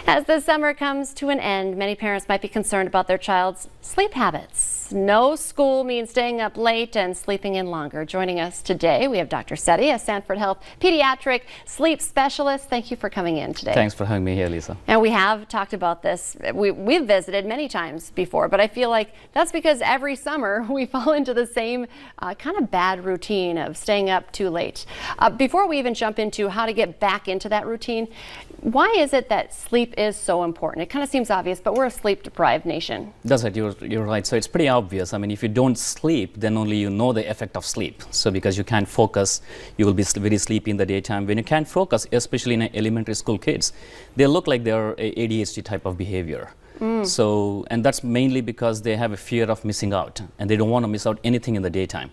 As the summer comes to an end, many parents might be concerned about their child's sleep habits. No school means staying up late and sleeping in longer. Joining us today, we have Dr. Setty, a Sanford Health pediatric sleep specialist. Thank you for coming in today. Thanks for having me here, Lisa. And we have talked about this. We've visited many times before, but I feel like that's because every summer we fall into the same kind of bad routine of staying up too late. Before we even jump into how to get back into that routine, why is it that sleep is so important? It kind of seems obvious, but we're a sleep-deprived nation. That's right, you're right. So it's pretty obvious. I mean, if you don't sleep, then only you know the effect of sleep. So because you can't focus, you will be very sleepy in the daytime. When you can't focus, especially in elementary school kids, they look like they're ADHD type of behavior. So, and that's mainly because they have a fear of missing out, and they don't want to miss out anything in the daytime.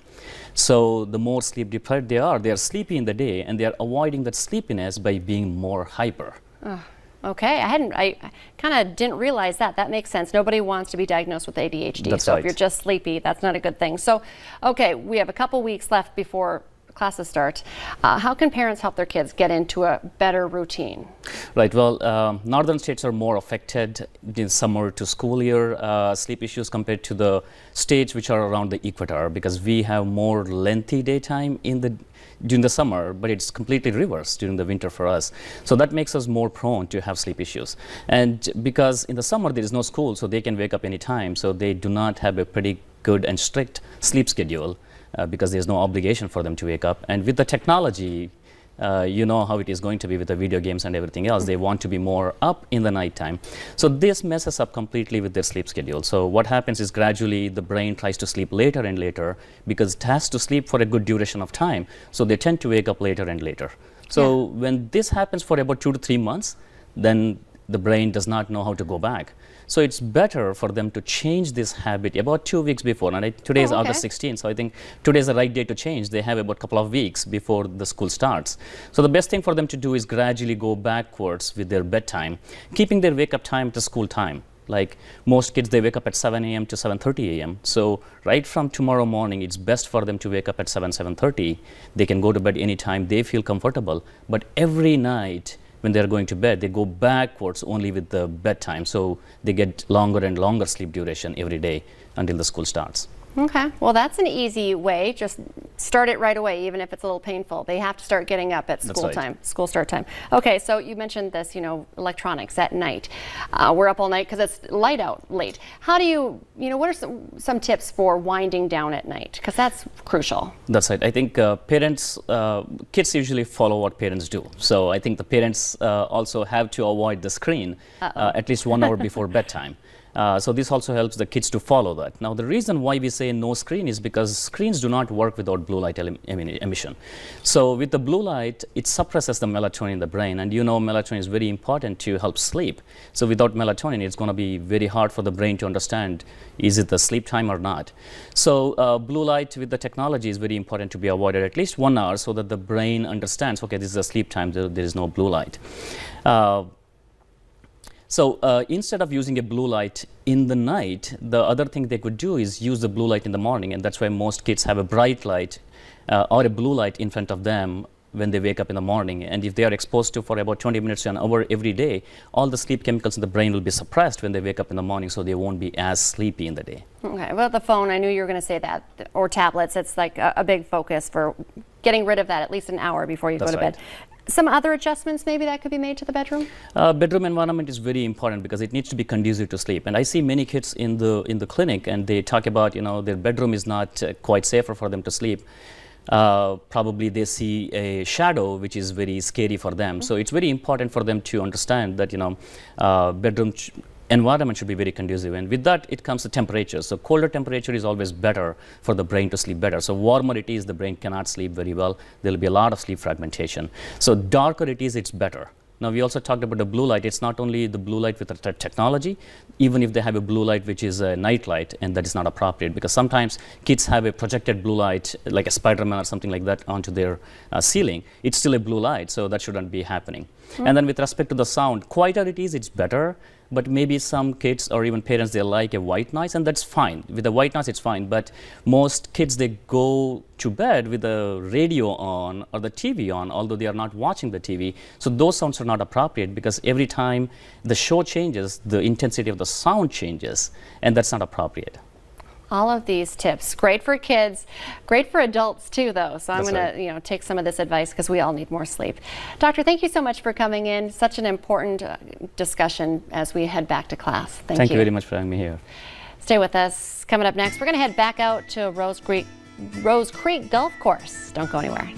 So the more sleep deprived they are sleepy in the day, and they are avoiding that sleepiness by being more hyper. Okay, I kind of didn't realize that. That makes sense. Nobody wants to be diagnosed with ADHD. That's so right. If you're just sleepy, that's not a good thing. So, okay, we have a couple weeks left before classes start. How can parents help their kids get into a better routine? Right. Well, northern states are more affected in summer to school year sleep issues compared to the states which are around the equator, because we have more lengthy daytime during the summer, but it's completely reversed during the winter for us. So that makes us more prone to have sleep issues. And because in the summer there is no school, so they can wake up anytime, so they do not have a pretty good and strict sleep schedule. Because there's no obligation for them to wake up. And with the technology, you know how it is going to be with the video games and everything else. They want to be more up in the nighttime. So this messes up completely with their sleep schedule. So what happens is gradually the brain tries to sleep later and later because it has to sleep for a good duration of time. So they tend to wake up later and later. So when this happens for about 2 to 3 months, then the brain does not know how to go back. So it's better for them to change this habit about 2 weeks before. And today is August 16th, so I think today is the right day to change. They have about a couple of weeks before the school starts. So the best thing for them to do is gradually go backwards with their bedtime, keeping their wake-up time to school time. Like most kids, they wake up at 7 a.m. to 7:30 a.m. So right from tomorrow morning, it's best for them to wake up at 7:30. They can go to bed anytime they feel comfortable. But every night, when they're going to bed, they go backwards only with the bedtime. So they get longer and longer sleep duration every day until the school starts. Okay, well that's an easy way. Just start it right away, even if it's a little painful. They have to start getting up at school time, school start time. Okay, so you mentioned this, electronics at night. We're up all night because it's light out late. How do you, what are some tips for winding down at night? Because that's crucial. That's right. I think kids usually follow what parents do. So I think the parents also have to avoid the screen at least 1 hour before bedtime. So this also helps the kids to follow that. Now, the reason why we say no screen is because screens do not work without blue light emission. So with the blue light, it suppresses the melatonin in the brain. And melatonin is very important to help sleep. So without melatonin, it's going to be very hard for the brain to understand, is it the sleep time or not? So blue light with the technology is very important to be avoided at least 1 hour so that the brain understands, okay, this is a sleep time, there is no blue light. So instead of using a blue light in the night, the other thing they could do is use the blue light in the morning, and that's why most kids have a bright light or a blue light in front of them when they wake up in the morning. And if they are exposed to for about 20 minutes to an hour every day, all the sleep chemicals in the brain will be suppressed when they wake up in the morning, so they won't be as sleepy in the day. Okay, well, the phone, I knew you were going to say that, or tablets, it's like a big focus for getting rid of that at least an hour before you go to bed. Some other adjustments maybe that could be made to the bedroom? Bedroom environment is very important because it needs to be conducive to sleep. And I see many kids in the clinic, and they talk about, their bedroom is not quite safer for them to sleep. Probably they see a shadow, which is very scary for them. So it's very important for them to understand that, bedroom environment should be very conducive, and with that it comes the temperature. So colder temperature is always better for the brain to sleep better. So warmer it is, the brain cannot sleep very well. There will be a lot of sleep fragmentation. So darker it is, it's better. Now we also talked about the blue light. It's not only the blue light with the technology, even if they have a blue light which is a night light, and that is not appropriate because sometimes kids have a projected blue light like a Spider-Man or something like that onto their ceiling. It's still a blue light, so that shouldn't be happening. And then with respect to the sound, quieter it is, it's better. but maybe some kids or even parents, they like a white noise, and that's fine. With the white noise, it's fine. But most kids, they go to bed with the radio on or the TV on, although they are not watching the TV. So those sounds are not appropriate, because every time the show changes, the intensity of the sound changes, and that's not appropriate. All of these tips, great for kids, great for adults too, though. So I'm That's going right. to, take some of this advice, because we all need more sleep. Doctor, thank you so much for coming in. Such an important discussion as we head back to class. Thank you very much for having me here. Stay with us. Coming up next, we're going to head back out to Rose Creek Golf Course. Don't go anywhere.